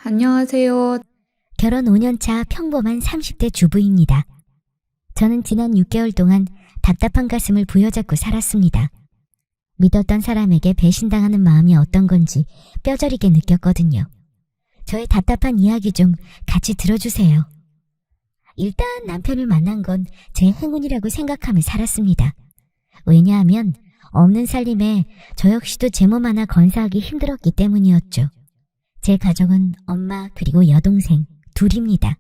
안녕하세요. 결혼 5년차 평범한 30대 주부입니다. 저는 지난 6개월 동안 답답한 가슴을 부여잡고 살았습니다. 믿었던 사람에게 배신당하는 마음이 어떤 건지 뼈저리게 느꼈거든요. 저의 답답한 이야기 좀 같이 들어주세요. 일단 남편을 만난 건 제 행운이라고 생각하며 살았습니다. 왜냐하면 없는 살림에 저 역시도 제 몸 하나 건사하기 힘들었기 때문이었죠. 제 가족은 엄마 그리고 여동생 둘입니다.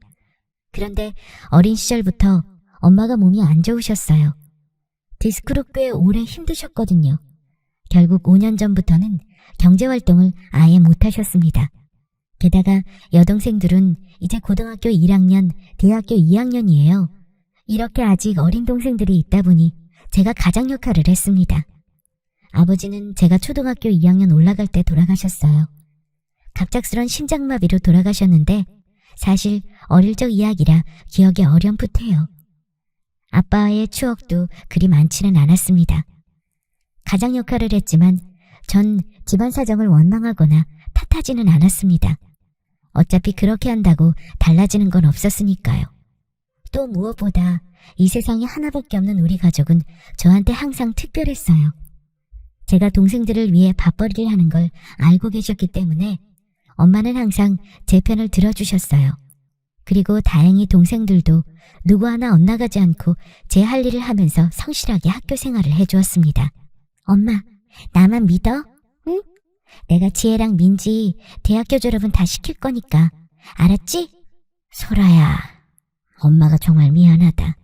그런데 어린 시절부터 엄마가 몸이 안 좋으셨어요. 디스크로 꽤 오래 힘드셨거든요. 결국 5년 전부터는 경제활동을 아예 못하셨습니다. 게다가 여동생들은 이제 고등학교 1학년, 대학교 2학년이에요. 이렇게 아직 어린 동생들이 있다 보니 제가 가장 역할을 했습니다. 아버지는 제가 초등학교 2학년 올라갈 때 돌아가셨어요. 갑작스런 심장마비로 돌아가셨는데 사실 어릴 적 이야기라 기억이 어렴풋해요. 아빠와의 추억도 그리 많지는 않았습니다. 가장 역할을 했지만 전 집안 사정을 원망하거나 탓하지는 않았습니다. 어차피 그렇게 한다고 달라지는 건 없었으니까요. 또 무엇보다 이 세상에 하나밖에 없는 우리 가족은 저한테 항상 특별했어요. 제가 동생들을 위해 밥벌이를 하는 걸 알고 계셨기 때문에 엄마는 항상 제 편을 들어주셨어요. 그리고 다행히 동생들도 누구 하나 엇나가지 않고 제 할 일을 하면서 성실하게 학교 생활을 해주었습니다. 엄마, 나만 믿어? 응? 내가 지혜랑 민지 대학교 졸업은 다 시킬 거니까. 알았지? 소라야, 엄마가 정말 미안하다.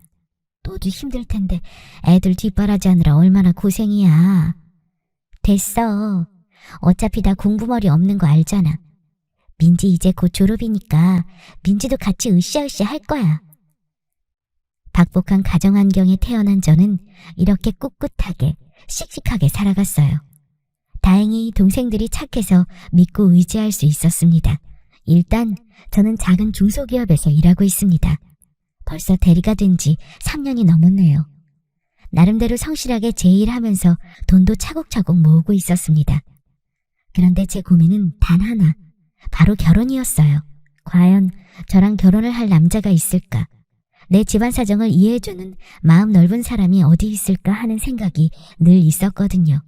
너도 힘들 텐데 애들 뒷바라지하느라 얼마나 고생이야. 됐어. 어차피 다 공부머리 없는 거 알잖아. 민지 이제 곧 졸업이니까 민지도 같이 으쌰으쌰 할 거야. 박복한 가정 환경에 태어난 저는 이렇게 꿋꿋하게 씩씩하게 살아갔어요. 다행히 동생들이 착해서 믿고 의지할 수 있었습니다. 일단 저는 작은 중소기업에서 일하고 있습니다. 벌써 대리가 된 지 3년이 넘었네요. 나름대로 성실하게 제 일하면서 돈도 차곡차곡 모으고 있었습니다. 그런데 제 고민은 단 하나, 바로 결혼이었어요. 과연 저랑 결혼을 할 남자가 있을까? 내 집안 사정을 이해해주는 마음 넓은 사람이 어디 있을까 하는 생각이 늘 있었거든요.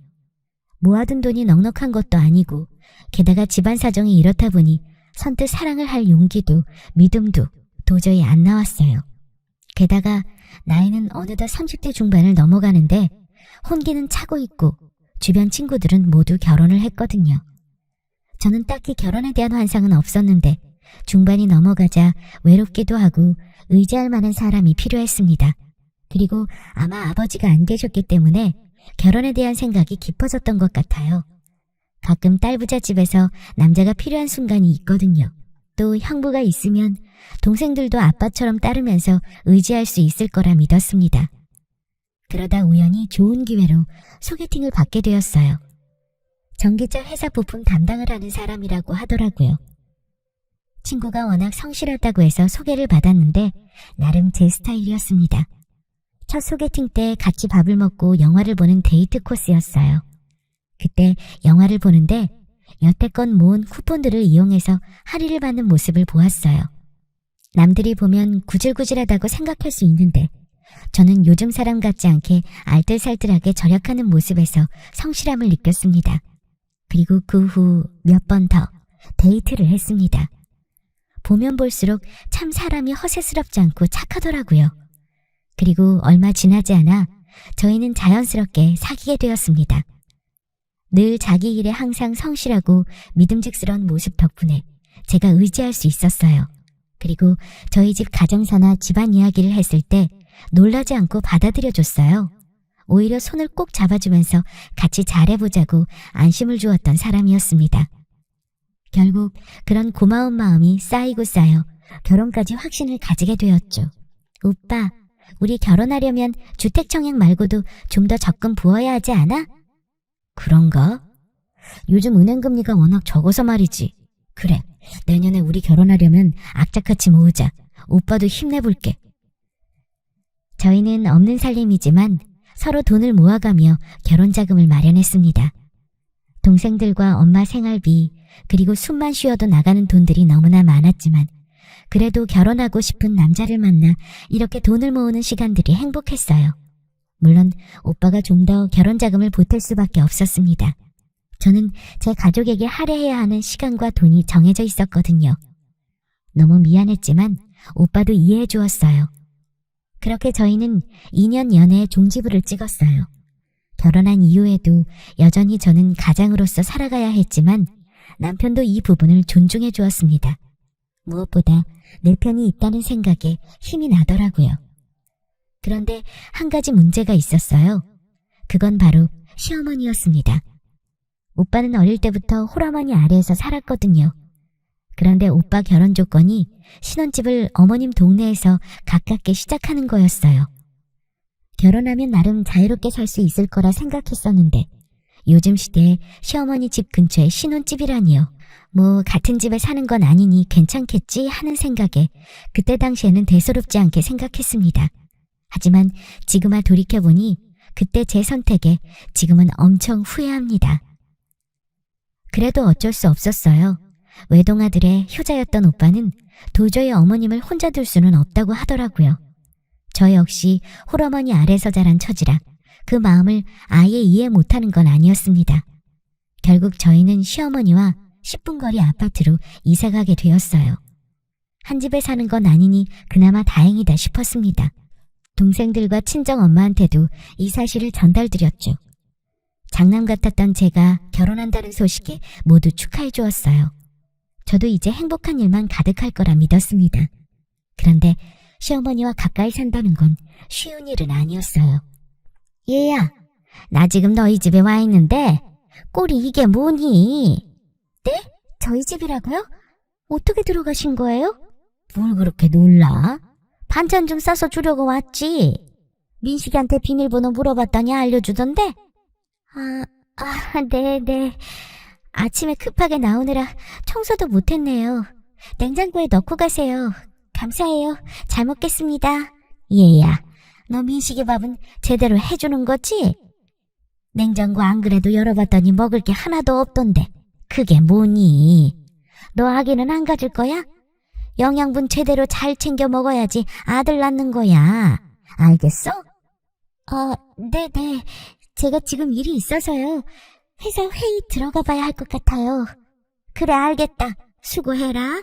모아둔 돈이 넉넉한 것도 아니고 게다가 집안 사정이 이렇다 보니 선뜻 사랑을 할 용기도 믿음도 도저히 안 나왔어요. 게다가 나이는 어느덧 30대 중반을 넘어가는데 혼기는 차고 있고 주변 친구들은 모두 결혼을 했거든요. 저는 딱히 결혼에 대한 환상은 없었는데 중반이 넘어가자 외롭기도 하고 의지할 만한 사람이 필요했습니다. 그리고 아마 아버지가 안 계셨기 때문에 결혼에 대한 생각이 깊어졌던 것 같아요. 가끔 딸부자 집에서 남자가 필요한 순간이 있거든요. 또 형부가 있으면 동생들도 아빠처럼 따르면서 의지할 수 있을 거라 믿었습니다. 그러다 우연히 좋은 기회로 소개팅을 받게 되었어요. 전기차 회사 부품 담당을 하는 사람이라고 하더라고요. 친구가 워낙 성실하다고 해서 소개를 받았는데 나름 제 스타일이었습니다. 첫 소개팅 때 같이 밥을 먹고 영화를 보는 데이트 코스였어요. 그때 영화를 보는데 여태껏 모은 쿠폰들을 이용해서 할인을 받는 모습을 보았어요. 남들이 보면 구질구질하다고 생각할 수 있는데 저는 요즘 사람 같지 않게 알뜰살뜰하게 절약하는 모습에서 성실함을 느꼈습니다. 그리고 그 후 몇 번 더 데이트를 했습니다. 보면 볼수록 참 사람이 허세스럽지 않고 착하더라고요. 그리고 얼마 지나지 않아 저희는 자연스럽게 사귀게 되었습니다. 늘 자기 일에 항상 성실하고 믿음직스러운 모습 덕분에 제가 의지할 수 있었어요. 그리고 저희 집 가정사나 집안 이야기를 했을 때 놀라지 않고 받아들여줬어요. 오히려 손을 꼭 잡아주면서 같이 잘해보자고 안심을 주었던 사람이었습니다. 결국 그런 고마운 마음이 쌓이고 쌓여 결혼까지 확신을 가지게 되었죠. 오빠, 우리 결혼하려면 주택청약 말고도 좀 더 적금 부어야 하지 않아? 그런가? 요즘 은행금리가 워낙 적어서 말이지. 그래, 내년에 우리 결혼하려면 악착같이 모으자. 오빠도 힘내볼게. 저희는 없는 살림이지만 서로 돈을 모아가며 결혼자금을 마련했습니다. 동생들과 엄마 생활비, 그리고 숨만 쉬어도 나가는 돈들이 너무나 많았지만 그래도 결혼하고 싶은 남자를 만나 이렇게 돈을 모으는 시간들이 행복했어요. 물론 오빠가 좀 더 결혼 자금을 보탤 수밖에 없었습니다. 저는 제 가족에게 할애해야 하는 시간과 돈이 정해져 있었거든요. 너무 미안했지만 오빠도 이해해 주었어요. 그렇게 저희는 2년 연애의 종지부를 찍었어요. 결혼한 이후에도 여전히 저는 가장으로서 살아가야 했지만 남편도 이 부분을 존중해 주었습니다. 무엇보다 내 편이 있다는 생각에 힘이 나더라고요. 그런데 한 가지 문제가 있었어요. 그건 바로 시어머니였습니다. 오빠는 어릴 때부터 홀어머니 아래에서 살았거든요. 그런데 오빠 결혼 조건이 신혼집을 어머님 동네에서 가깝게 시작하는 거였어요. 결혼하면 나름 자유롭게 살 수 있을 거라 생각했었는데 요즘 시대에 시어머니 집 근처에 신혼집이라니요. 뭐 같은 집에 사는 건 아니니 괜찮겠지 하는 생각에 그때 당시에는 대수롭지 않게 생각했습니다. 하지만 지금 돌이켜보니 그때 제 선택에 지금은 엄청 후회합니다. 그래도 어쩔 수 없었어요. 외동아들의 효자였던 오빠는 도저히 어머님을 혼자 둘 수는 없다고 하더라고요. 저 역시 홀어머니 아래서 자란 처지라 그 마음을 아예 이해 못하는 건 아니었습니다. 결국 저희는 시어머니와 10분 거리 아파트로 이사가게 되었어요. 한 집에 사는 건 아니니 그나마 다행이다 싶었습니다. 동생들과 친정 엄마한테도 이 사실을 전달드렸죠. 장남 같았던 제가 결혼한다는 소식에 모두 축하해 주었어요. 저도 이제 행복한 일만 가득할 거라 믿었습니다. 그런데 시어머니와 가까이 산다는 건 쉬운 일은 아니었어요. 얘야, 나 지금 너희 집에 와 있는데 꼴이 이게 뭐니? 네? 저희 집이라고요? 어떻게 들어가신 거예요? 뭘 그렇게 놀라? 반찬 좀 싸서 주려고 왔지. 민식이한테 비밀번호 물어봤더니 알려주던데? 네네. 아침에 급하게 나오느라 청소도 못했네요. 냉장고에 넣고 가세요. 감사해요. 잘 먹겠습니다. 얘야, 너 민식이 밥은 제대로 해주는 거지? 냉장고 안 그래도 열어봤더니 먹을 게 하나도 없던데 그게 뭐니? 너 아기는 안 가질 거야? 영양분 제대로 잘 챙겨 먹어야지 아들 낳는 거야. 알겠어? 네네. 제가 지금 일이 있어서요. 회사 회의 들어가 봐야 할 것 같아요. 그래, 알겠다. 수고해라.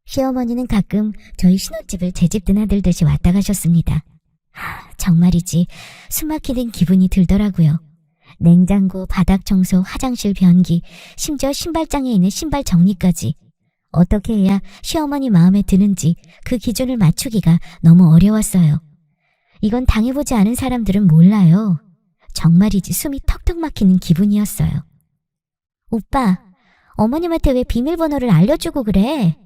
시어머니는 가끔 저희 신혼집을 제 집 드나들듯이 왔다 가셨습니다. 정말이지 숨막히는 기분이 들더라고요. 냉장고, 바닥 청소, 화장실 변기, 심지어 신발장에 있는 신발 정리까지. 어떻게 해야 시어머니 마음에 드는지 그 기준을 맞추기가 너무 어려웠어요. 이건 당해보지 않은 사람들은 몰라요. 정말이지 숨이 턱턱 막히는 기분이었어요. 오빠, 어머님한테 왜 비밀번호를 알려주고 그래?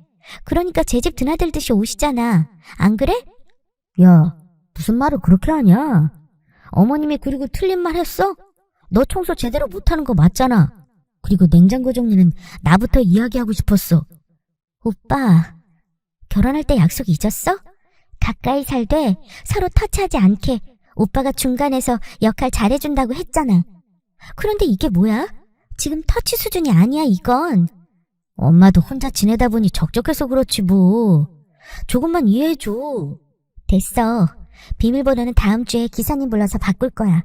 그러니까 제 집 드나들듯이 오시잖아. 안 그래? 야, 무슨 말을 그렇게 하냐? 어머님이 그리고 틀린 말 했어? 너 청소 제대로 못하는 거 맞잖아. 그리고 냉장고 정리는 나부터 이야기하고 싶었어. 오빠, 결혼할 때 약속 잊었어? 가까이 살되 서로 터치하지 않게 오빠가 중간에서 역할 잘해준다고 했잖아. 그런데 이게 뭐야? 지금 터치 수준이 아니야, 이건. 엄마도 혼자 지내다 보니 적적해서 그렇지 뭐. 조금만 이해해줘. 됐어. 비밀번호는 다음 주에 기사님 불러서 바꿀 거야.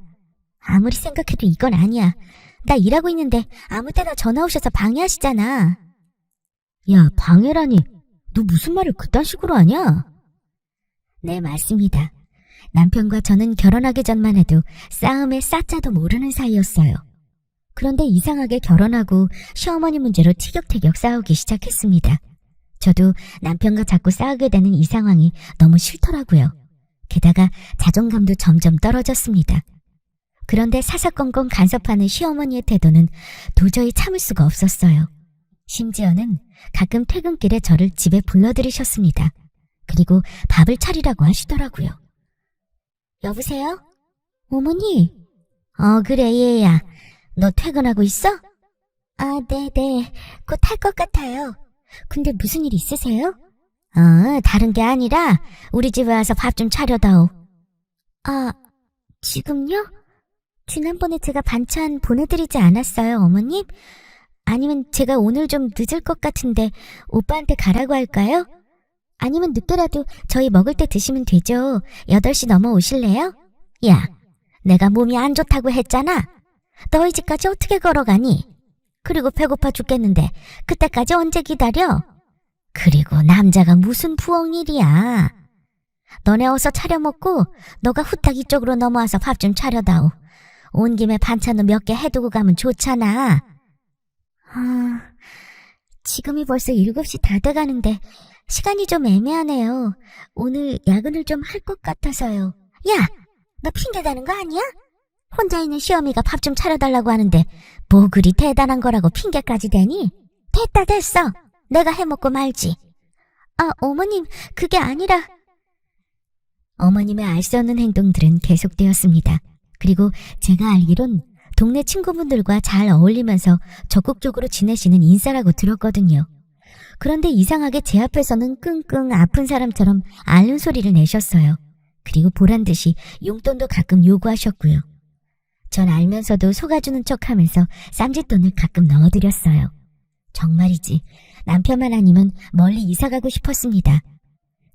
아무리 생각해도 이건 아니야. 나 일하고 있는데 아무 때나 전화 오셔서 방해하시잖아. 야, 방해라니. 너 무슨 말을 그딴 식으로 하냐? 네, 맞습니다. 남편과 저는 결혼하기 전만 해도 싸움의 싸자도 모르는 사이였어요. 그런데 이상하게 결혼하고 시어머니 문제로 티격태격 싸우기 시작했습니다. 저도 남편과 자꾸 싸우게 되는 이 상황이 너무 싫더라고요. 게다가 자존감도 점점 떨어졌습니다. 그런데 사사건건 간섭하는 시어머니의 태도는 도저히 참을 수가 없었어요. 심지어는 가끔 퇴근길에 저를 집에 불러들이셨습니다. 그리고 밥을 차리라고 하시더라고요. 여보세요? 어머니? 그래, 얘야. 너 퇴근하고 있어? 네네. 곧 할 것 같아요. 근데 무슨 일 있으세요? 다른 게 아니라 우리 집에 와서 밥 좀 차려다오. 지금요? 지난번에 제가 반찬 보내드리지 않았어요, 어머님? 아니면 제가 오늘 좀 늦을 것 같은데 오빠한테 가라고 할까요? 아니면 늦더라도 저희 먹을 때 드시면 되죠. 8시 넘어오실래요? 야, 내가 몸이 안 좋다고 했잖아. 너희 집까지 어떻게 걸어가니? 그리고 배고파 죽겠는데 그때까지 언제 기다려? 그리고 남자가 무슨 부엌일이야. 너네 어서 차려 먹고 너가 후딱 이쪽으로 넘어와서 밥 좀 차려다오. 온 김에 반찬도 몇 개 해두고 가면 좋잖아. 지금이 벌써 7시 다 돼가는데 시간이 좀 애매하네요. 오늘 야근을 좀 할 것 같아서요. 야, 너 핑계 대는 거 아니야? 혼자 있는 시어미가 밥 좀 차려달라고 하는데 뭐 그리 대단한 거라고 핑계까지 대니? 됐어. 내가 해먹고 말지. 어머님, 그게 아니라... 어머님의 알 수 없는 행동들은 계속되었습니다. 그리고 제가 알기론 동네 친구분들과 잘 어울리면서 적극적으로 지내시는 인싸라고 들었거든요. 그런데 이상하게 제 앞에서는 끙끙 아픈 사람처럼 앓는 소리를 내셨어요. 그리고 보란듯이 용돈도 가끔 요구하셨고요. 전 알면서도 속아주는 척하면서 쌈짓돈을 가끔 넣어드렸어요. 정말이지 남편만 아니면 멀리 이사가고 싶었습니다.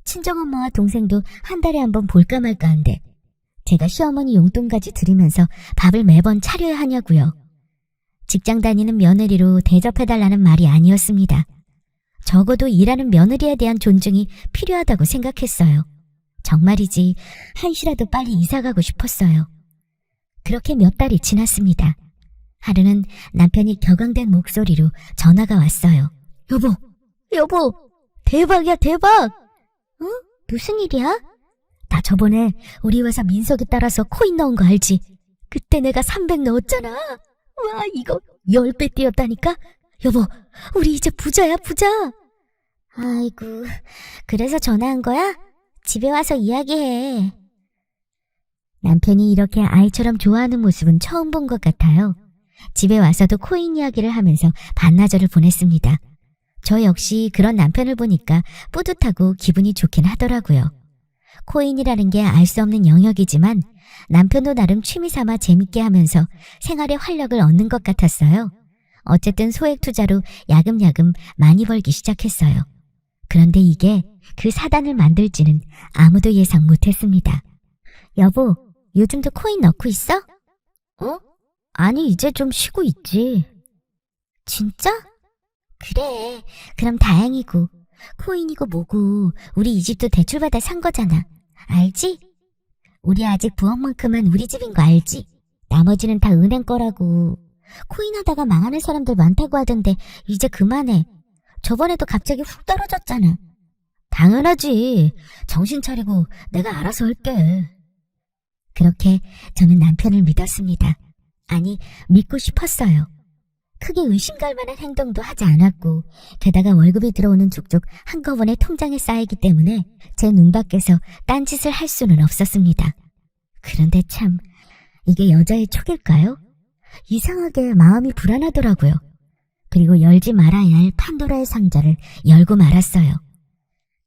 친정엄마와 동생도 한 달에 한 번 볼까 말까 한데 제가 시어머니 용돈까지 드리면서 밥을 매번 차려야 하냐고요. 직장 다니는 며느리로 대접해달라는 말이 아니었습니다. 적어도 일하는 며느리에 대한 존중이 필요하다고 생각했어요. 정말이지 한시라도 빨리 이사가고 싶었어요. 그렇게 몇 달이 지났습니다. 하루는 남편이 격앙된 목소리로 전화가 왔어요. 여보, 대박이야, 대박! 응? 무슨 일이야? 나 저번에 우리 회사 민석이 따라서 코인 넣은 거 알지? 그때 내가 300 넣었잖아. 와, 이거 10배 뛰었다니까? 여보, 우리 이제 부자야, 부자. 아이고, 그래서 전화한 거야? 집에 와서 이야기해. 남편이 이렇게 아이처럼 좋아하는 모습은 처음 본 것 같아요. 집에 와서도 코인 이야기를 하면서 반나절을 보냈습니다. 저 역시 그런 남편을 보니까 뿌듯하고 기분이 좋긴 하더라고요. 코인이라는 게 알 수 없는 영역이지만 남편도 나름 취미 삼아 재밌게 하면서 생활에 활력을 얻는 것 같았어요. 어쨌든 소액 투자로 야금야금 많이 벌기 시작했어요. 그런데 이게 그 사단을 만들지는 아무도 예상 못했습니다. 여보, 요즘도 코인 넣고 있어? 아니, 이제 좀 쉬고 있지. 진짜? 그래, 그럼 다행이고. 코인이고 뭐고 우리 이 집도 대출받아 산 거잖아. 알지? 우리 아직 부엌만큼은 우리 집인 거 알지? 나머지는 다 은행 거라고. 코인 하다가 망하는 사람들 많다고 하던데 이제 그만해. 저번에도 갑자기 훅 떨어졌잖아. 당연하지. 정신 차리고 내가 알아서 할게. 그렇게 저는 남편을 믿었습니다. 아니, 믿고 싶었어요. 크게 의심갈 만한 행동도 하지 않았고 게다가 월급이 들어오는 족족 한꺼번에 통장에 쌓이기 때문에 제 눈밖에서 딴짓을 할 수는 없었습니다. 그런데 참, 이게 여자의 촉일까요? 이상하게 마음이 불안하더라고요. 그리고 열지 말아야 할 판도라의 상자를 열고 말았어요.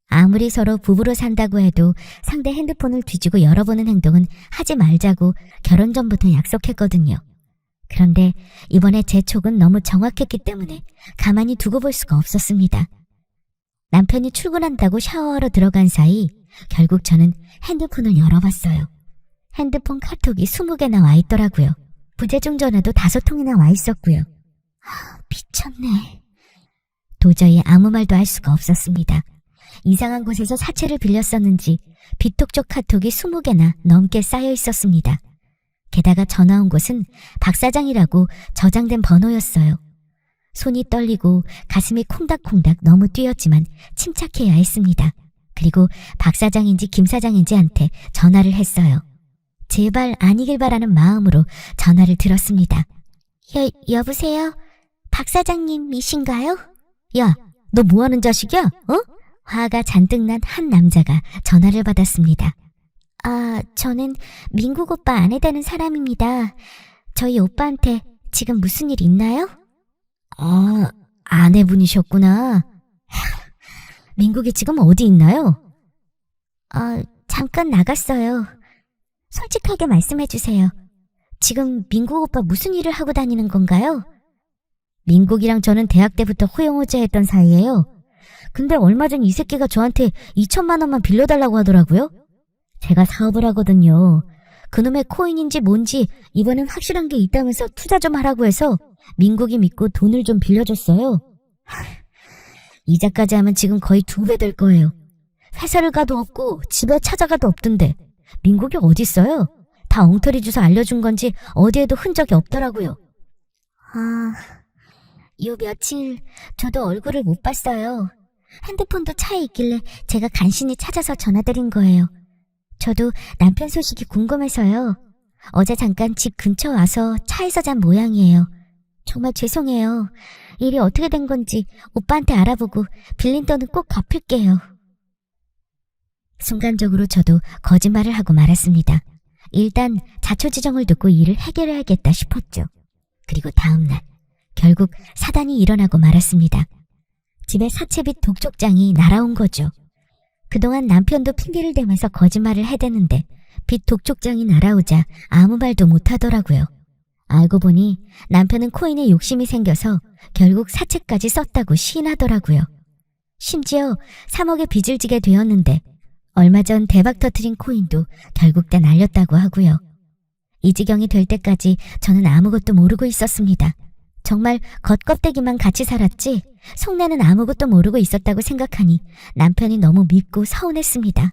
아무리 서로 부부로 산다고 해도 상대 핸드폰을 뒤지고 열어보는 행동은 하지 말자고 결혼 전부터 약속했거든요. 그런데 이번에 제 촉은 너무 정확했기 때문에 가만히 두고 볼 수가 없었습니다. 남편이 출근한다고 샤워하러 들어간 사이 결국 저는 핸드폰을 열어봤어요. 핸드폰 카톡이 20개나 와 있더라고요. 부재중 전화도 5통이나 와 있었고요. 미쳤네. 도저히 아무 말도 할 수가 없었습니다. 이상한 곳에서 사채를 빌렸었는지 비톡족 카톡이 20개나 넘게 쌓여 있었습니다. 게다가 전화 온 곳은 박 사장이라고 저장된 번호였어요. 손이 떨리고 가슴이 콩닥콩닥 너무 뛰었지만 침착해야 했습니다. 그리고 박 사장인지 김 사장인지한테 전화를 했어요. 제발 아니길 바라는 마음으로 전화를 들었습니다. 여보세요? 박 사장님이신가요? 야, 너 뭐하는 자식이야? 화가 잔뜩 난 한 남자가 전화를 받았습니다. 저는 민국 오빠 아내 되는 사람입니다. 저희 오빠한테 지금 무슨 일 있나요? 아내분이셨구나. 민국이 지금 어디 있나요? 잠깐 나갔어요. 솔직하게 말씀해주세요. 지금 민국 오빠 무슨 일을 하고 다니는 건가요? 민국이랑 저는 대학 때부터 호영호제했던 사이예요. 근데 얼마 전 이 새끼가 저한테 2천만 원만 빌려달라고 하더라고요. 제가 사업을 하거든요. 그놈의 코인인지 뭔지 이번엔 확실한 게 있다면서 투자 좀 하라고 해서 민국이 믿고 돈을 좀 빌려줬어요. 이자까지 하면 지금 거의 2배 될 거예요. 회사를 가도 없고 집에 찾아가도 없던데 민국이 어딨어요? 다 엉터리 주소 알려준 건지 어디에도 흔적이 없더라고요. 요 며칠 저도 얼굴을 못 봤어요. 핸드폰도 차에 있길래 제가 간신히 찾아서 전화드린 거예요. 저도 남편 소식이 궁금해서요. 어제 잠깐 집 근처 와서 차에서 잔 모양이에요. 정말 죄송해요. 일이 어떻게 된 건지 오빠한테 알아보고 빌린 돈은 꼭 갚을게요. 순간적으로 저도 거짓말을 하고 말았습니다. 일단 자초지종을 듣고 일을 해결해야겠다 싶었죠. 그리고 다음날 결국 사단이 일어나고 말았습니다. 집에 사채빚 독촉장이 날아온 거죠. 그동안 남편도 핑계를 대면서 거짓말을 해대는데 빚 독촉장이 날아오자 아무 말도 못하더라고요. 알고 보니 남편은 코인에 욕심이 생겨서 결국 사채까지 썼다고 시인하더라고요. 심지어 3억의 빚을 지게 되었는데 얼마 전 대박 터트린 코인도 결국 다 날렸다고 하고요. 이 지경이 될 때까지 저는 아무것도 모르고 있었습니다. 정말 겉껍데기만 같이 살았지 속내는 아무것도 모르고 있었다고 생각하니 남편이 너무 밉고 서운했습니다.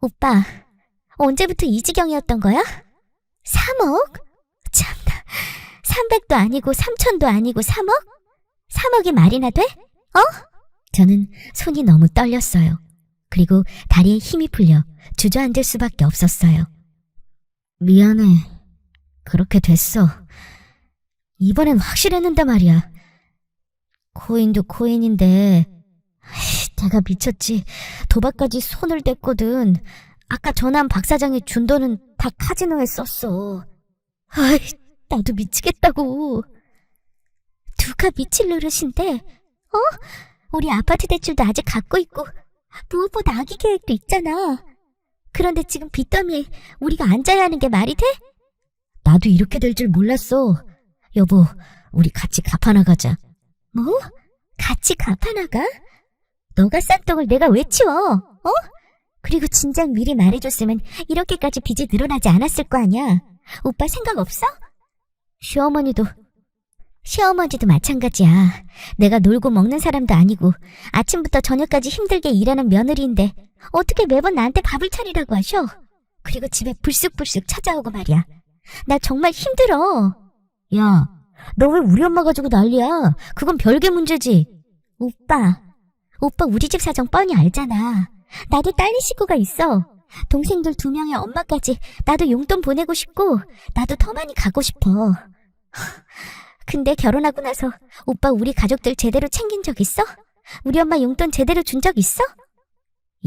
오빠, 언제부터 이 지경이었던 거야? 3억? 참나, 300도 아니고 3천도 아니고 3억? 3억이 말이나 돼? 저는 손이 너무 떨렸어요. 그리고 다리에 힘이 풀려 주저앉을 수밖에 없었어요. 미안해. 그렇게 됐어. 이번엔 확실했는데 말이야. 코인도 코인인데 내가 미쳤지. 도박까지 손을 댔거든. 아까 전화한 박 사장이 준 돈은 다 카지노에 썼어. 아이, 나도 미치겠다고. 누가 미칠 노릇인데? 우리 아파트 대출도 아직 갖고 있고 무엇보다 아기 계획도 있잖아. 그런데 지금 빚더미에 우리가 앉아야 하는 게 말이 돼? 나도 이렇게 될 줄 몰랐어. 여보, 우리 같이 갚아나가자. 뭐? 같이 갚아나가? 너가 싼 떡을 내가 왜 치워? 그리고 진작 미리 말해줬으면 이렇게까지 빚이 늘어나지 않았을 거 아니야. 오빠 생각 없어? 시어머니도 마찬가지야. 내가 놀고 먹는 사람도 아니고 아침부터 저녁까지 힘들게 일하는 며느리인데 어떻게 매번 나한테 밥을 차리라고 하셔? 그리고 집에 불쑥불쑥 찾아오고 말이야. 나 정말 힘들어. 야, 너 왜 우리 엄마 가지고 난리야? 그건 별개 문제지. 오빠 우리 집 사정 뻔히 알잖아. 나도 딸린 식구가 있어. 동생들 2명의 엄마까지 나도 용돈 보내고 싶고 나도 더 많이 가고 싶어. 근데 결혼하고 나서 오빠 우리 가족들 제대로 챙긴 적 있어? 우리 엄마 용돈 제대로 준 적 있어?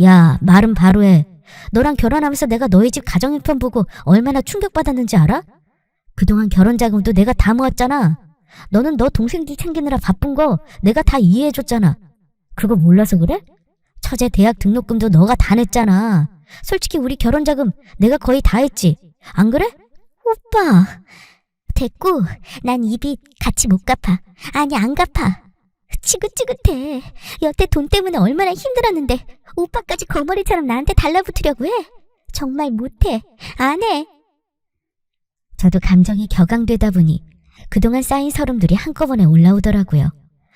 야, 말은 바로 해. 너랑 결혼하면서 내가 너희 집 가정 형편 보고 얼마나 충격받았는지 알아? 그동안 결혼 자금도 내가 다 모았잖아. 너는 너 동생들 챙기느라 바쁜 거 내가 다 이해해줬잖아. 그거 몰라서 그래? 처제 대학 등록금도 너가 다 냈잖아. 솔직히 우리 결혼 자금 내가 거의 다 했지. 안 그래? 오빠, 됐고 난 이 빚 같이 못 갚아. 아니 안 갚아. 지긋지긋해. 여태 돈 때문에 얼마나 힘들었는데 오빠까지 거머리처럼 나한테 달라붙으려고 해. 정말 못해. 안 해. 저도 감정이 격앙되다 보니 그동안 쌓인 서름들이 한꺼번에 올라오더라고요.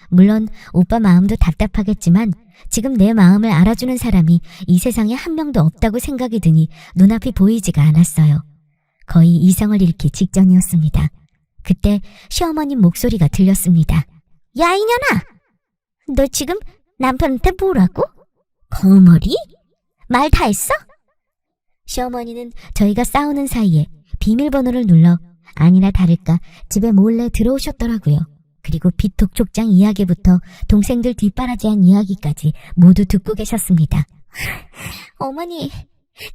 물론 오빠 마음도 답답하겠지만 지금 내 마음을 알아주는 사람이 이 세상에 한 명도 없다고 생각이 드니 눈앞이 보이지가 않았어요. 거의 이성을 잃기 직전이었습니다. 그때 시어머님 목소리가 들렸습니다. 야, 이년아! 너 지금 남편한테 뭐라고? 거머리? 말 다 했어? 시어머니는 저희가 싸우는 사이에 비밀번호를 눌러 아니나 다를까 집에 몰래 들어오셨더라고요. 그리고 빚 독촉장 이야기부터 동생들 뒷바라지한 이야기까지 모두 듣고 계셨습니다. 어머니,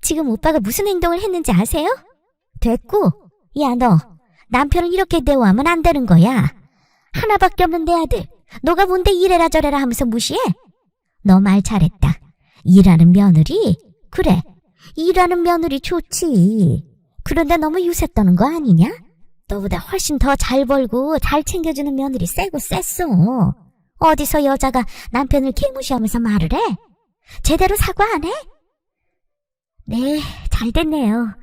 지금 오빠가 무슨 행동을 했는지 아세요? 됐고, 야 너, 남편을 이렇게 대우하면 안 되는 거야. 하나밖에 없는 내 아들, 너가 뭔데 이래라 저래라 하면서 무시해? 너 말 잘했다. 일하는 며느리? 그래, 일하는 며느리 좋지. 그런데 너무 유세 떠는 거 아니냐? 너보다 훨씬 더 잘 벌고 잘 챙겨주는 며느리 세고 셌어. 어디서 여자가 남편을 개무시하면서 말을 해? 제대로 사과 안 해? 네, 잘 됐네요.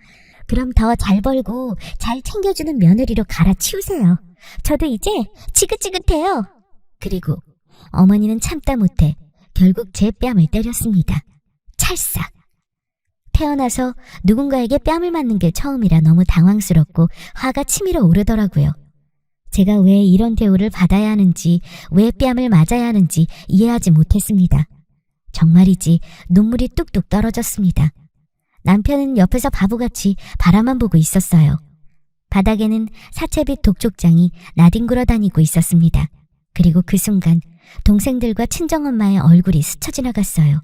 그럼 더 잘 벌고 잘 챙겨주는 며느리로 갈아치우세요. 저도 이제 지긋지긋해요. 그리고 어머니는 참다 못해 결국 제 뺨을 때렸습니다. 찰싹. 태어나서 누군가에게 뺨을 맞는 게 처음이라 너무 당황스럽고 화가 치밀어 오르더라고요. 제가 왜 이런 대우를 받아야 하는지, 왜 뺨을 맞아야 하는지 이해하지 못했습니다. 정말이지 눈물이 뚝뚝 떨어졌습니다. 남편은 옆에서 바보같이 바라만 보고 있었어요. 바닥에는 사채빗 독촉장이 나뒹굴어 다니고 있었습니다. 그리고 그 순간 동생들과 친정엄마의 얼굴이 스쳐 지나갔어요.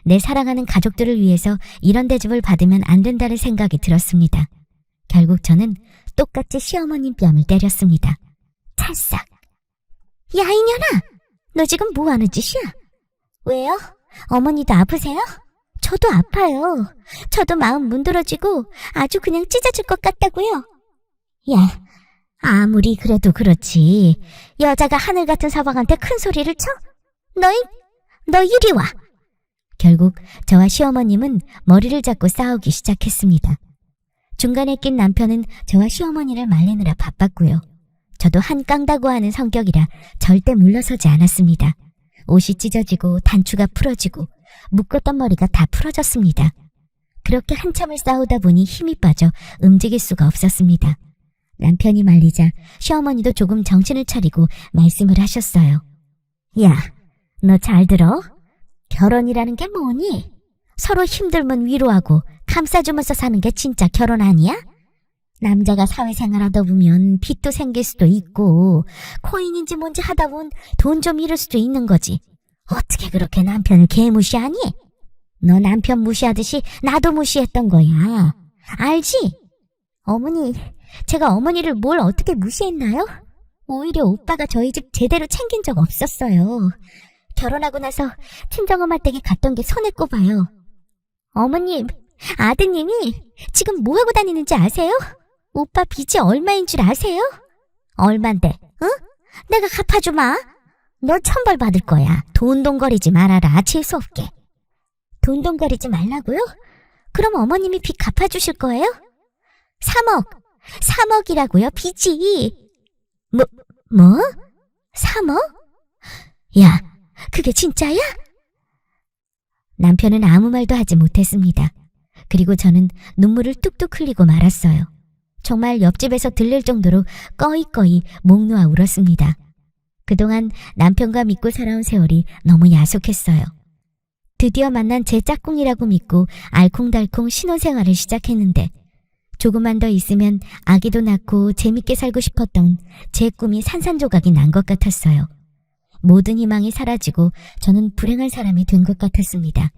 내 사랑하는 가족들을 위해서 이런 대접을 받으면 안 된다는 생각이 들었습니다. 결국 저는 똑같이 시어머님 뺨을 때렸습니다. 찰싹. 야, 이년아! 너 지금 뭐 하는 짓이야? 왜요? 어머니도 아프세요? 저도 아파요. 저도 마음 문드러지고 아주 그냥 찢어질 것 같다고요. 야, 아무리 그래도 그렇지. 여자가 하늘 같은 서방한테 큰 소리를 쳐? 너 이리 와. 결국 저와 시어머님은 머리를 잡고 싸우기 시작했습니다. 중간에 낀 남편은 저와 시어머니를 말리느라 바빴고요. 저도 한깡다고 하는 성격이라 절대 물러서지 않았습니다. 옷이 찢어지고 단추가 풀어지고 묶었던 머리가 다 풀어졌습니다. 그렇게 한참을 싸우다 보니 힘이 빠져 움직일 수가 없었습니다. 남편이 말리자 시어머니도 조금 정신을 차리고 말씀을 하셨어요. 야, 너 잘 들어? 결혼이라는 게 뭐니? 서로 힘들면 위로하고 감싸주면서 사는 게 진짜 결혼 아니야? 남자가 사회생활하다 보면 빚도 생길 수도 있고 코인인지 뭔지 하다 보면 돈 좀 잃을 수도 있는 거지. 어떻게 그렇게 남편을 개무시하니? 너 남편 무시하듯이 나도 무시했던 거야. 알지? 어머니, 제가 어머니를 뭘 어떻게 무시했나요? 오히려 오빠가 저희 집 제대로 챙긴 적 없었어요. 결혼하고 나서 친정엄마 댁에 갔던 게 손에 꼽아요. 어머님, 아드님이 지금 뭐하고 다니는지 아세요? 오빠 빚이 얼마인 줄 아세요? 얼만데, 응? 내가 갚아주마. 너 천벌 받을 거야. 돈돈거리지 말아라, 재수없게. 돈돈거리지 말라고요? 그럼 어머님이 빚 갚아주실 거예요? 3억이라고요, 빚이. 뭐? 3억? 야, 그게 진짜야? 남편은 아무 말도 하지 못했습니다. 그리고 저는 눈물을 뚝뚝 흘리고 말았어요. 정말 옆집에서 들릴 정도로 꺼이꺼이 목 놓아 울었습니다. 그동안 남편과 믿고 살아온 세월이 너무 야속했어요. 드디어 만난 제 짝꿍이라고 믿고 알콩달콩 신혼생활을 시작했는데 조금만 더 있으면 아기도 낳고 재밌게 살고 싶었던 제 꿈이 산산조각이 난 것 같았어요. 모든 희망이 사라지고 저는 불행한 사람이 된 것 같았습니다.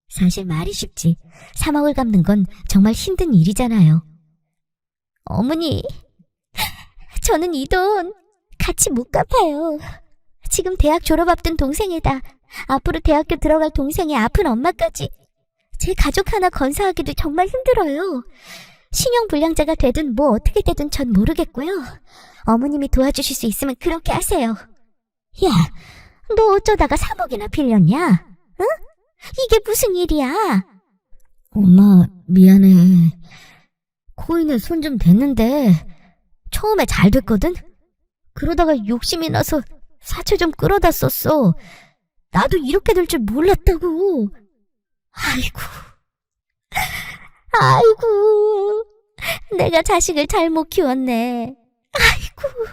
사실 말이 쉽지 3억을 갚는 건 정말 힘든 일이잖아요. 어머니, 저는 이 돈 같이 못 갚아요. 지금 대학 졸업 앞둔 동생에다 앞으로 대학교 들어갈 동생의 아픈 엄마까지 제 가족 하나 건사하기도 정말 힘들어요. 신용불량자가 되든 뭐 어떻게 되든 전 모르겠고요. 어머님이 도와주실 수 있으면 그렇게 하세요. 야, 너 어쩌다가 3억이나 빌렸냐? 응? 이게 무슨 일이야? 엄마, 미안해. 코인에 손 좀 댔는데 처음에 잘 됐거든? 그러다가 욕심이 나서 사채 좀 끌어다 썼어. 나도 이렇게 될 줄 몰랐다고. 아이고, 내가 자식을 잘못 키웠네. 아이고.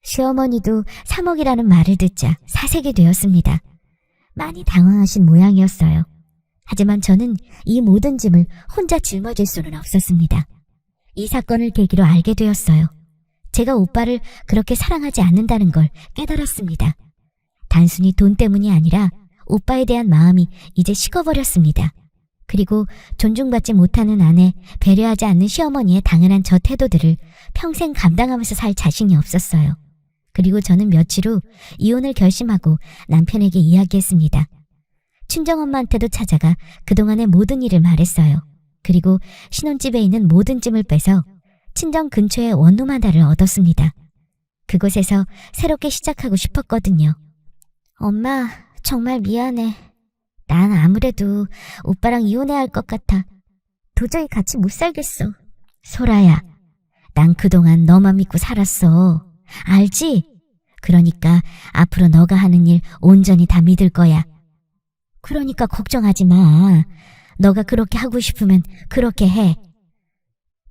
시어머니도 3억이라는 말을 듣자 사색이 되었습니다. 많이 당황하신 모양이었어요. 하지만 저는 이 모든 짐을 혼자 짊어질 수는 없었습니다. 이 사건을 계기로 알게 되었어요. 제가 오빠를 그렇게 사랑하지 않는다는 걸 깨달았습니다. 단순히 돈 때문이 아니라 오빠에 대한 마음이 이제 식어버렸습니다. 그리고 존중받지 못하는 아내, 배려하지 않는 시어머니의 당연한 저 태도들을 평생 감당하면서 살 자신이 없었어요. 그리고 저는 며칠 후 이혼을 결심하고 남편에게 이야기했습니다. 친정엄마한테도 찾아가 그동안의 모든 일을 말했어요. 그리고 신혼집에 있는 모든 짐을 빼서 친정 근처의 원룸 하나를 얻었습니다. 그곳에서 새롭게 시작하고 싶었거든요. 엄마, 정말 미안해. 난 아무래도 오빠랑 이혼해야 할 것 같아. 도저히 같이 못 살겠어. 소라야, 난 그동안 너만 믿고 살았어. 알지? 그러니까 앞으로 너가 하는 일 온전히 다 믿을 거야. 그러니까 걱정하지 마. 너가 그렇게 하고 싶으면 그렇게 해.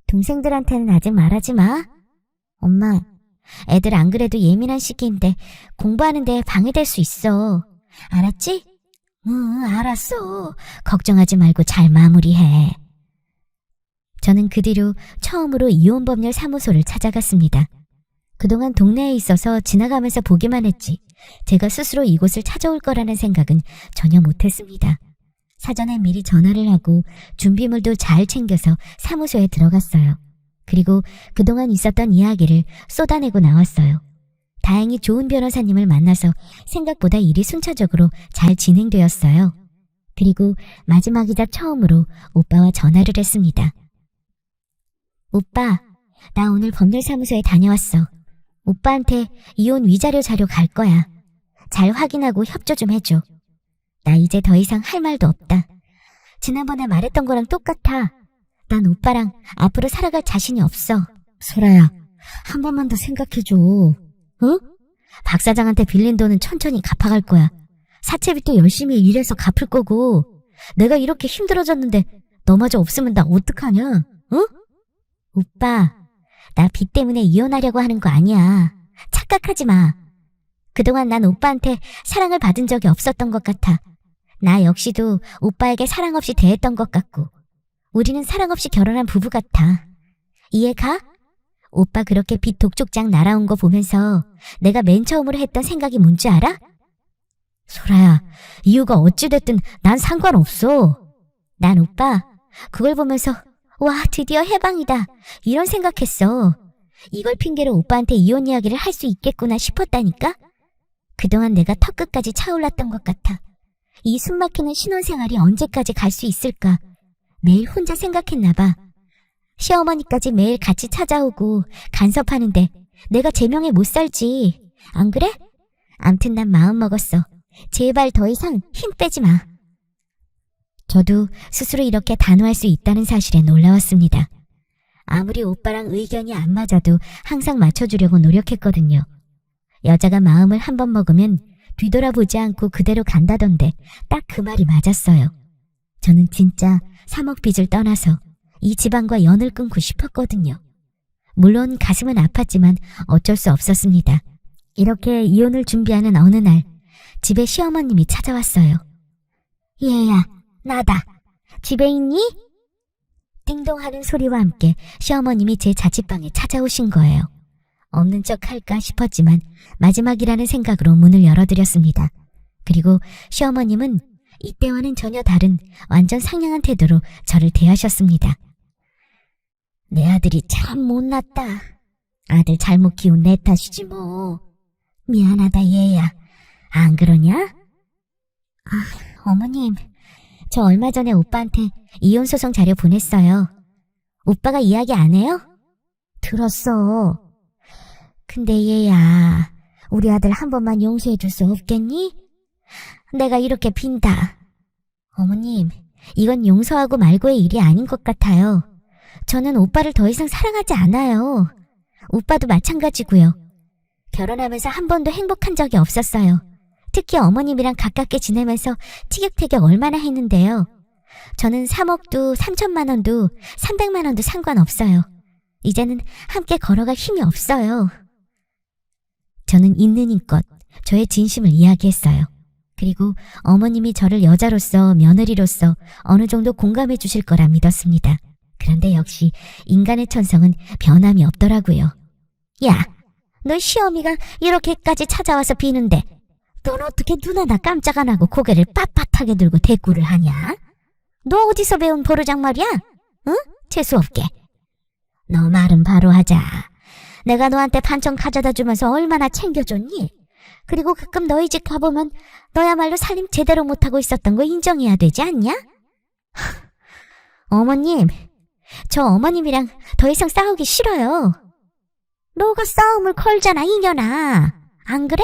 동생들한테는 아직 말하지 마. 엄마, 애들 안 그래도 예민한 시기인데 공부하는 데 방해될 수 있어. 알았지? 응, 알았어. 걱정하지 말고 잘 마무리해. 저는 그 뒤로 처음으로 이혼법률 사무소를 찾아갔습니다. 그동안 동네에 있어서 지나가면서 보기만 했지 제가 스스로 이곳을 찾아올 거라는 생각은 전혀 못했습니다. 사전에 미리 전화를 하고 준비물도 잘 챙겨서 사무소에 들어갔어요. 그리고 그동안 있었던 이야기를 쏟아내고 나왔어요. 다행히 좋은 변호사님을 만나서 생각보다 일이 순차적으로 잘 진행되었어요. 그리고 마지막이자 처음으로 오빠와 전화를 했습니다. 오빠, 나 오늘 법률사무소에 다녀왔어. 오빠한테 이혼 위자료 자료 갈 거야. 잘 확인하고 협조 좀 해줘. 나 이제 더 이상 할 말도 없다. 지난번에 말했던 거랑 똑같아. 난 오빠랑 앞으로 살아갈 자신이 없어. 소라야, 한 번만 더 생각해줘. 응? 박 사장한테 빌린 돈은 천천히 갚아갈 거야. 사채빚도 열심히 일해서 갚을 거고. 내가 이렇게 힘들어졌는데 너마저 없으면 나 어떡하냐? 응? 오빠, 나 빚 때문에 이혼하려고 하는 거 아니야. 착각하지 마. 그동안 난 오빠한테 사랑을 받은 적이 없었던 것 같아. 나 역시도 오빠에게 사랑 없이 대했던 것 같고. 우리는 사랑 없이 결혼한 부부 같아. 이해가? 오빠 그렇게 빚 독촉장 날아온 거 보면서 내가 맨 처음으로 했던 생각이 뭔지 알아? 소라야, 이유가 어찌됐든 난 상관없어. 난 오빠 그걸 보면서 와, 드디어 해방이다 이런 생각했어. 이걸 핑계로 오빠한테 이혼 이야기를 할 수 있겠구나 싶었다니까? 그동안 내가 턱끝까지 차올랐던 것 같아. 이 숨막히는 신혼생활이 언제까지 갈 수 있을까? 매일 혼자 생각했나 봐. 시어머니까지 매일 같이 찾아오고 간섭하는데 내가 제명에 못 살지. 안 그래? 암튼 난 마음 먹었어. 제발 더 이상 힘 빼지 마. 저도 스스로 이렇게 단호할 수 있다는 사실에 놀라웠습니다. 아무리 오빠랑 의견이 안 맞아도 항상 맞춰주려고 노력했거든요. 여자가 마음을 한번 먹으면 뒤돌아보지 않고 그대로 간다던데 딱 그 말이 맞았어요. 저는 진짜 3억 빚을 떠나서 이 집안과 연을 끊고 싶었거든요. 물론 가슴은 아팠지만 어쩔 수 없었습니다. 이렇게 이혼을 준비하는 어느 날 집에 시어머님이 찾아왔어요. 얘야, 나다. 집에 있니? 띵동하는 소리와 함께 시어머님이 제 자취방에 찾아오신 거예요. 없는 척 할까 싶었지만 마지막이라는 생각으로 문을 열어드렸습니다. 그리고 시어머님은 이때와는 전혀 다른 완전 상냥한 태도로 저를 대하셨습니다. 내 아들이 참 못났다. 아들 잘못 키운 내 탓이지 뭐. 미안하다 얘야. 안 그러냐? 어머님, 저 얼마 전에 오빠한테 이혼소송 자료 보냈어요. 오빠가 이야기 안 해요? 들었어. 근데 얘야, 우리 아들 한 번만 용서해줄 수 없겠니? 내가 이렇게 빈다. 어머님, 이건 용서하고 말고의 일이 아닌 것 같아요. 저는 오빠를 더 이상 사랑하지 않아요. 오빠도 마찬가지고요. 결혼하면서 한 번도 행복한 적이 없었어요. 특히 어머님이랑 가깝게 지내면서 티격태격 얼마나 했는데요. 저는 3억도 3천만 원도 300만 원도 상관없어요. 이제는 함께 걸어갈 힘이 없어요. 저는 있는 힘껏 저의 진심을 이야기했어요. 그리고 어머님이 저를 여자로서 며느리로서 어느 정도 공감해 주실 거라 믿었습니다. 그런데 역시 인간의 천성은 변함이 없더라고요. 야, 너 시어미가 이렇게까지 찾아와서 비는데 넌 어떻게 눈 하나 깜짝 안 하고 고개를 빳빳하게 들고 대꾸를 하냐? 너 어디서 배운 버르장말이야? 응? 재수없게. 너 말은 바로 하자. 내가 너한테 반찬 가져다 주면서 얼마나 챙겨줬니? 그리고 가끔 너희 집 가보면 너야말로 살림 제대로 못하고 있었던 거 인정해야 되지 않냐? 어머님, 저 어머님이랑 더 이상 싸우기 싫어요. 너가 싸움을 걸잖아, 이년아. 안 그래?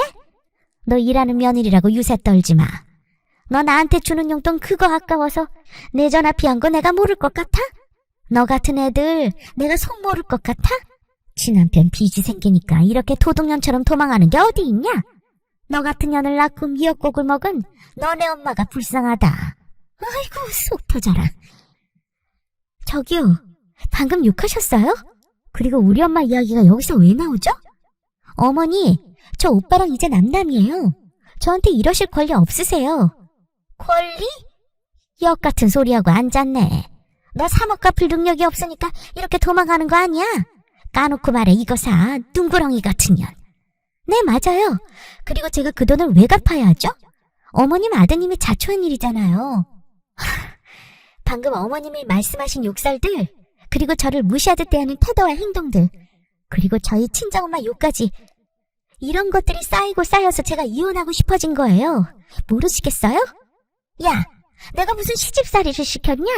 너 일하는 며느리라고 유세 떨지 마. 너 나한테 주는 용돈 그거 아까워서 내 전화 피한 거 내가 모를 것 같아? 너 같은 애들 내가 속 모를 것 같아? 지 남편 빚이 생기니까 이렇게 도둑년처럼 도망하는 게 어디 있냐? 너 같은 년을 낳고 미역국을 먹은 너네 엄마가 불쌍하다. 아이고 속 터져라. 저기요, 방금 욕하셨어요? 그리고 우리 엄마 이야기가 여기서 왜 나오죠? 어머니, 저 오빠랑 이제 남남이에요. 저한테 이러실 권리 없으세요. 권리? 역 같은 소리하고 앉았네. 너 3억 갚을 능력이 없으니까 이렇게 도망가는 거 아니야? 까놓고 말해 이거사, 둥구렁이 같은 년. 네, 맞아요. 그리고 제가 그 돈을 왜 갚아야 하죠? 어머님 아드님이 자초한 일이잖아요. 방금 어머님이 말씀하신 욕설들, 그리고 저를 무시하듯 대하는 태도와 행동들, 그리고 저희 친정엄마 욕까지, 이런 것들이 쌓이고 쌓여서 제가 이혼하고 싶어진 거예요. 모르시겠어요? 야, 내가 무슨 시집살이를 시켰냐?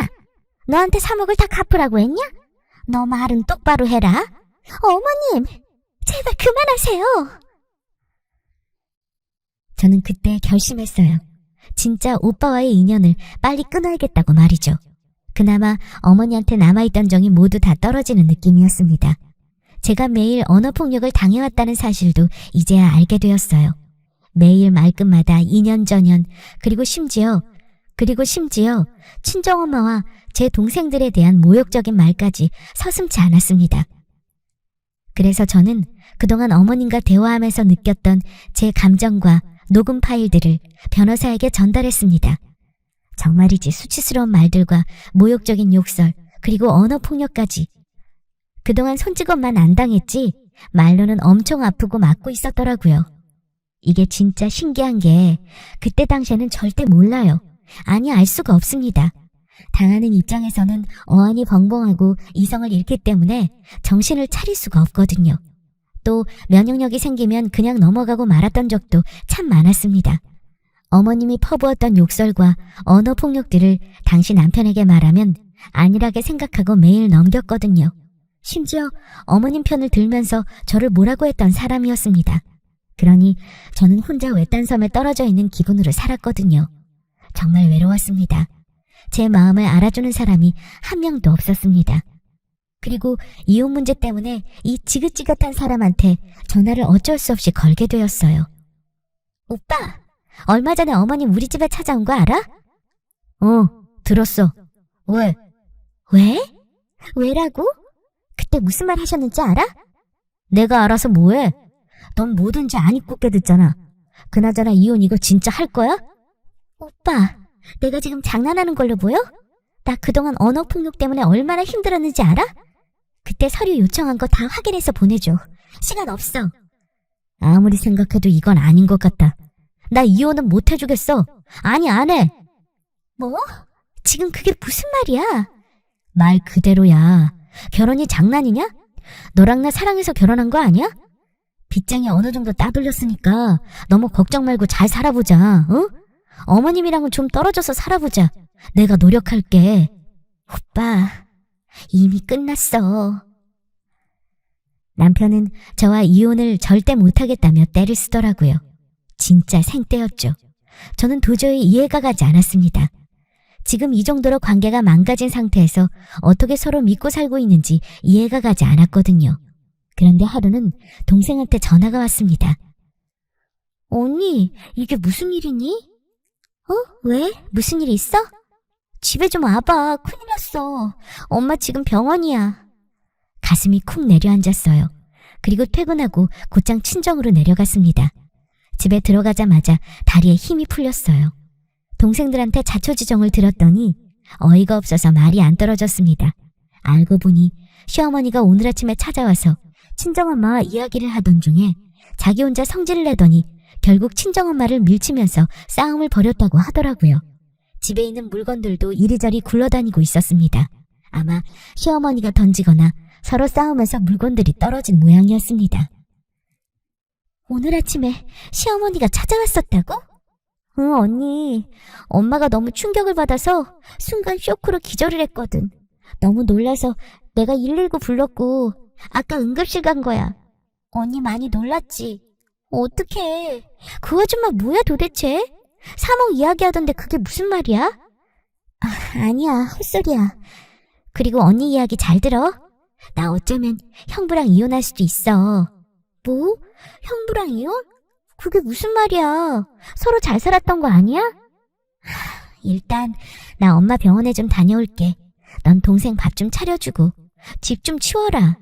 너한테 3억을 다 갚으라고 했냐? 너 말은 똑바로 해라. 어머님, 제발 그만하세요. 저는 그때 결심했어요. 진짜 오빠와의 인연을 빨리 끊어야겠다고 말이죠. 그나마 어머니한테 남아있던 정이 모두 다 떨어지는 느낌이었습니다. 제가 매일 언어폭력을 당해왔다는 사실도 이제야 알게 되었어요. 매일 말끝마다 2년 전년, 그리고 심지어 친정엄마와 제 동생들에 대한 모욕적인 말까지 서슴지 않았습니다. 그래서 저는 그동안 어머님과 대화하면서 느꼈던 제 감정과 녹음 파일들을 변호사에게 전달했습니다. 정말이지 수치스러운 말들과 모욕적인 욕설, 그리고 언어폭력까지. 그동안 손찌검만 안 당했지 말로는 엄청 아프고 맞고 있었더라고요. 이게 진짜 신기한 게 그때 당시에는 절대 몰라요. 아니, 알 수가 없습니다. 당하는 입장에서는 어안이 벙벙하고 이성을 잃기 때문에 정신을 차릴 수가 없거든요. 또 면역력이 생기면 그냥 넘어가고 말았던 적도 참 많았습니다. 어머님이 퍼부었던 욕설과 언어폭력들을 당시 남편에게 말하면 안일하게 생각하고 매일 넘겼거든요. 심지어 어머님 편을 들면서 저를 뭐라고 했던 사람이었습니다. 그러니 저는 혼자 외딴 섬에 떨어져 있는 기분으로 살았거든요. 정말 외로웠습니다. 제 마음을 알아주는 사람이 한 명도 없었습니다. 그리고 이혼 문제 때문에 이 지긋지긋한 사람한테 전화를 어쩔 수 없이 걸게 되었어요. 오빠, 얼마 전에 어머님 우리 집에 찾아온 거 알아? 들었어. 왜? 왜? 왜라고? 그때 무슨 말 하셨는지 알아? 내가 알아서 뭐해? 넌 뭐든지 안 입고 듣잖아. 그나저나 이혼 이거 진짜 할 거야? 오빠, 내가 지금 장난하는 걸로 보여? 나 그동안 언어폭력 때문에 얼마나 힘들었는지 알아? 그때 서류 요청한 거 다 확인해서 보내줘. 시간 없어. 아무리 생각해도 이건 아닌 것 같다. 나 이혼은 못 해주겠어. 아니, 안 해. 뭐? 지금 그게 무슨 말이야? 말 그대로야. 결혼이 장난이냐? 너랑 나 사랑해서 결혼한 거 아니야? 빚쟁이 어느 정도 따돌렸으니까 너무 걱정 말고 잘 살아보자. 응? 어머님이랑은 좀 떨어져서 살아보자. 내가 노력할게. 오빠, 이미 끝났어. 남편은 저와 이혼을 절대 못하겠다며 떼를 쓰더라고요. 진짜 생떼였죠. 저는 도저히 이해가 가지 않았습니다. 지금 이 정도로 관계가 망가진 상태에서 어떻게 서로 믿고 살고 있는지 이해가 가지 않았거든요. 그런데 하루는 동생한테 전화가 왔습니다. 언니, 이게 무슨 일이니? 왜? 무슨 일 있어? 집에 좀 와봐. 큰일 났어. 엄마 지금 병원이야. 가슴이 쿵 내려앉았어요. 그리고 퇴근하고 곧장 친정으로 내려갔습니다. 집에 들어가자마자 다리에 힘이 풀렸어요. 동생들한테 자초지종을 들었더니 어이가 없어서 말이 안 떨어졌습니다. 알고 보니 시어머니가 오늘 아침에 찾아와서 친정엄마와 이야기를 하던 중에 자기 혼자 성질을 내더니 결국 친정엄마를 밀치면서 싸움을 벌였다고 하더라고요. 집에 있는 물건들도 이리저리 굴러다니고 있었습니다. 아마 시어머니가 던지거나 서로 싸우면서 물건들이 떨어진 모양이었습니다. 오늘 아침에 시어머니가 찾아왔었다고? 응, 언니. 엄마가 너무 충격을 받아서 순간 쇼크로 기절을 했거든. 너무 놀라서 내가 119 불렀고 아까 응급실 간 거야. 언니 많이 놀랐지? 어떡해. 그 아줌마 뭐야 도대체? 3억 이야기하던데 그게 무슨 말이야? 아니야, 헛소리야. 그리고 언니 이야기 잘 들어. 나 어쩌면 형부랑 이혼할 수도 있어. 뭐? 형부랑 이혼? 그게 무슨 말이야? 서로 잘 살았던 거 아니야? 일단 나 엄마 병원에 좀 다녀올게. 넌 동생 밥 좀 차려주고 집 좀 치워라.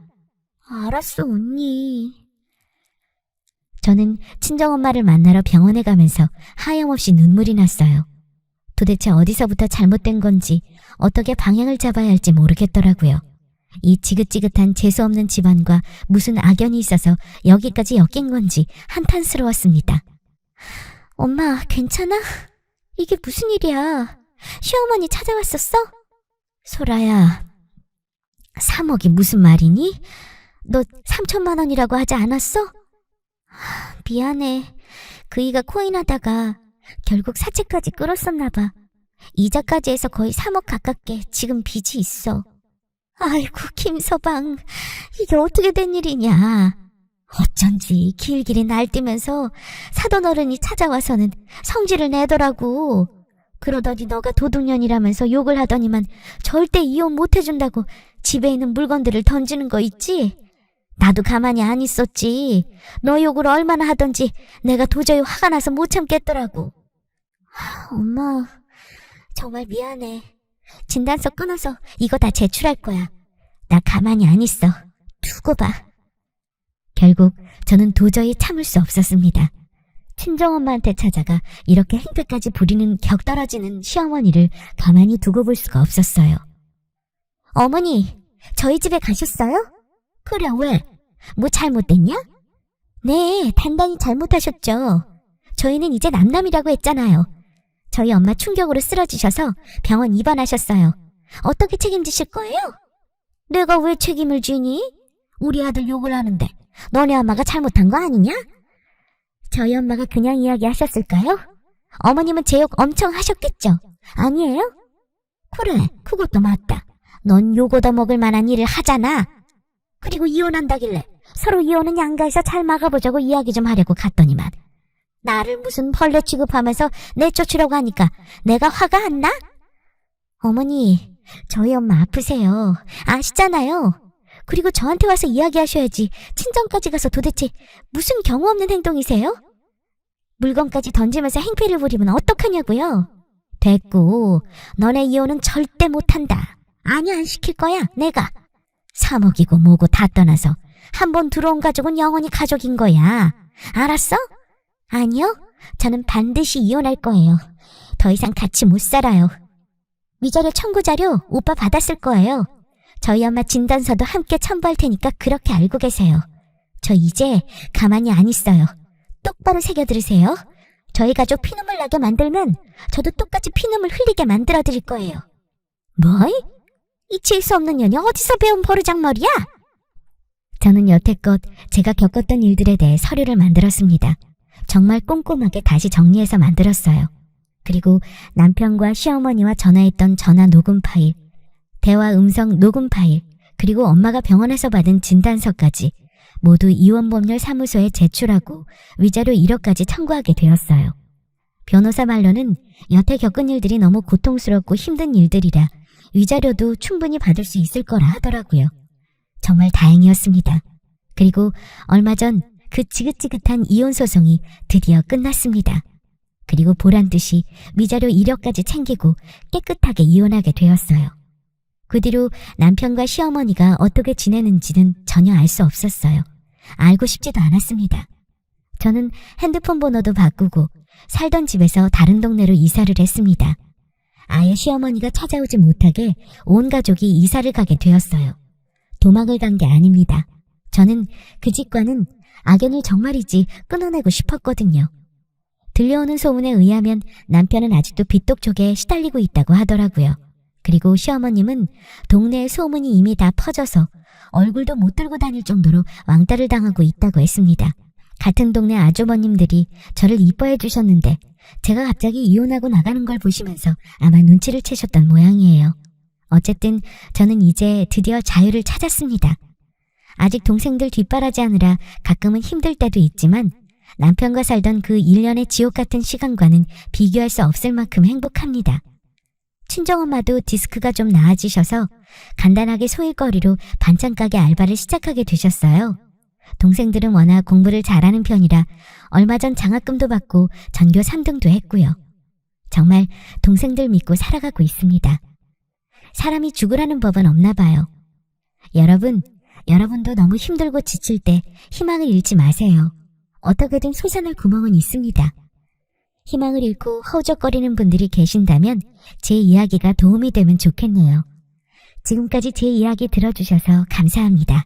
알았어, 언니. 저는 친정엄마를 만나러 병원에 가면서 하염없이 눈물이 났어요. 도대체 어디서부터 잘못된 건지 어떻게 방향을 잡아야 할지 모르겠더라고요. 이 지긋지긋한 재수없는 집안과 무슨 악연이 있어서 여기까지 엮인 건지 한탄스러웠습니다. 엄마, 괜찮아? 이게 무슨 일이야? 시어머니 찾아왔었어? 소라야, 3억이 무슨 말이니? 너 3천만 원이라고 하지 않았어? 미안해. 그이가 코인하다가 결국 사채까지 끌었었나 봐. 이자까지 해서 거의 3억 가깝게 지금 빚이 있어. 아이고, 김서방, 이게 어떻게 된 일이냐. 어쩐지 길길이 날뛰면서 사돈 어른이 찾아와서는 성질을 내더라고. 그러더니 너가 도둑년이라면서 욕을 하더니만 절대 이혼 못 해준다고 집에 있는 물건들을 던지는 거 있지? 나도 가만히 안 있었지. 너 욕을 얼마나 하던지 내가 도저히 화가 나서 못 참겠더라고. 엄마, 정말 미안해. 진단서 끊어서 이거 다 제출할 거야. 나 가만히 안 있어. 두고 봐. 결국 저는 도저히 참을 수 없었습니다. 친정엄마한테 찾아가 이렇게 행패까지 부리는 격떨어지는 시어머니를 가만히 두고 볼 수가 없었어요. 어머니, 저희 집에 가셨어요? 그래, 왜? 뭐 잘못됐냐? 네, 단단히 잘못하셨죠. 저희는 이제 남남이라고 했잖아요. 저희 엄마 충격으로 쓰러지셔서 병원 입원하셨어요. 어떻게 책임지실 거예요? 내가 왜 책임을 지니? 우리 아들 욕을 하는데 너네 엄마가 잘못한 거 아니냐? 저희 엄마가 그냥 이야기하셨을까요? 어머님은 제 욕 엄청 하셨겠죠? 아니에요? 그래, 그것도 맞다. 넌 욕 얻어먹을 만한 일을 하잖아. 그리고 이혼한다길래 서로 이혼은 양가에서 잘 막아보자고 이야기 좀 하려고 갔더니만 나를 무슨 벌레 취급하면서 내쫓으려고 하니까 내가 화가 안 나? 어머니, 저희 엄마 아프세요. 아시잖아요. 그리고 저한테 와서 이야기하셔야지 친정까지 가서 도대체 무슨 경우 없는 행동이세요? 물건까지 던지면서 행패를 부리면 어떡하냐고요? 됐고, 너네 이혼은 절대 못한다. 아니, 안 시킬 거야, 내가. 3억이고 뭐고 다 떠나서 한 번 들어온 가족은 영원히 가족인 거야. 알았어? 아니요, 저는 반드시 이혼할 거예요. 더 이상 같이 못 살아요. 위자료 청구 자료 오빠 받았을 거예요. 저희 엄마 진단서도 함께 첨부할 테니까 그렇게 알고 계세요. 저 이제 가만히 안 있어요. 똑바로 새겨 들으세요. 저희 가족 피눈물 나게 만들면 저도 똑같이 피눈물 흘리게 만들어 드릴 거예요. 뭐? 이칠 수 없는 년이 어디서 배운 버르장머리야? 저는 여태껏 제가 겪었던 일들에 대해 서류를 만들었습니다. 정말 꼼꼼하게 다시 정리해서 만들었어요. 그리고 남편과 시어머니와 전화했던 전화 녹음 파일, 대화 음성 녹음 파일, 그리고 엄마가 병원에서 받은 진단서까지 모두 이혼법률사무소에 제출하고 위자료 1억까지 청구하게 되었어요. 변호사 말로는 여태 겪은 일들이 너무 고통스럽고 힘든 일들이라 위자료도 충분히 받을 수 있을 거라 하더라고요. 정말 다행이었습니다. 그리고 얼마 전 그 지긋지긋한 이혼 소송이 드디어 끝났습니다. 그리고 보란듯이 위자료 1억까지 챙기고 깨끗하게 이혼하게 되었어요. 그 뒤로 남편과 시어머니가 어떻게 지내는지는 전혀 알 수 없었어요. 알고 싶지도 않았습니다. 저는 핸드폰 번호도 바꾸고 살던 집에서 다른 동네로 이사를 했습니다. 아예 시어머니가 찾아오지 못하게 온 가족이 이사를 가게 되었어요. 도망을 간 게 아닙니다. 저는 그 집과는 악연을 정말이지 끊어내고 싶었거든요. 들려오는 소문에 의하면 남편은 아직도 빚독 쪽에 시달리고 있다고 하더라고요. 그리고 시어머님은 동네에 소문이 이미 다 퍼져서 얼굴도 못 들고 다닐 정도로 왕따를 당하고 있다고 했습니다. 같은 동네 아주버님들이 저를 이뻐해 주셨는데 제가 갑자기 이혼하고 나가는 걸 보시면서 아마 눈치를 채셨던 모양이에요. 어쨌든 저는 이제 드디어 자유를 찾았습니다. 아직 동생들 뒷바라지하느라 가끔은 힘들 때도 있지만 남편과 살던 그 1년의 지옥 같은 시간과는 비교할 수 없을 만큼 행복합니다. 친정엄마도 디스크가 좀 나아지셔서 간단하게 소일거리로 반찬 가게 알바를 시작하게 되셨어요. 동생들은 워낙 공부를 잘하는 편이라 얼마 전 장학금도 받고 전교 3등도 했고요. 정말 동생들 믿고 살아가고 있습니다. 사람이 죽으라는 법은 없나 봐요. 여러분도 너무 힘들고 지칠 때 희망을 잃지 마세요. 어떻게든 솟아날 구멍은 있습니다. 희망을 잃고 허우적거리는 분들이 계신다면 제 이야기가 도움이 되면 좋겠네요. 지금까지 제 이야기 들어주셔서 감사합니다.